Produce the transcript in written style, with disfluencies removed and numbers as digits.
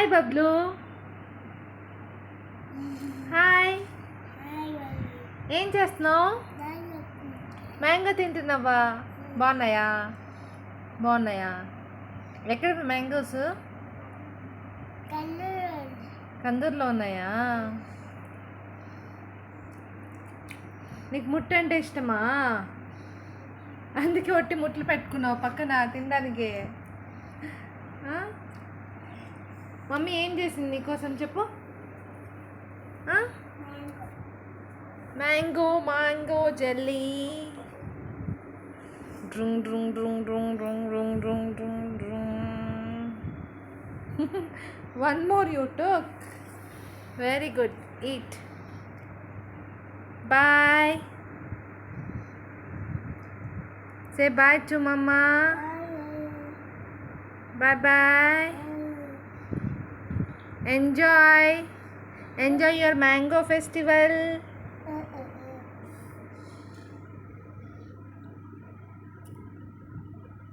Hi Bablu. Hi. ఏం చేస్తున్నావు? Mango తింటున్నావా? బాగున్నాయా? బాగున్నాయా? ఎక్కడ మ్యాంగోస్? కందూరులో ఉన్నాయా? నీకు ముట్టు అంటే ఇష్టమా? అందుకే ఒట్టి ముట్లు పెట్టుకున్నావు పక్కన తినడానికి. మమ్మీ ఏం చేసింది నీకోసం చెప్పు. Mango mango jelly. డ్రుంగ్ డ్రుంగ్ డ్రుంగ్ డ్రుంగ్ డ్రుంగ్ డ్రుంగ్ డ్రుంగ్ డ్రుంగ్ డ్రుంగ్. One more you took. Very good. Eat. Bye. Say bye to mama. Bye bye. Enjoy your mango festival.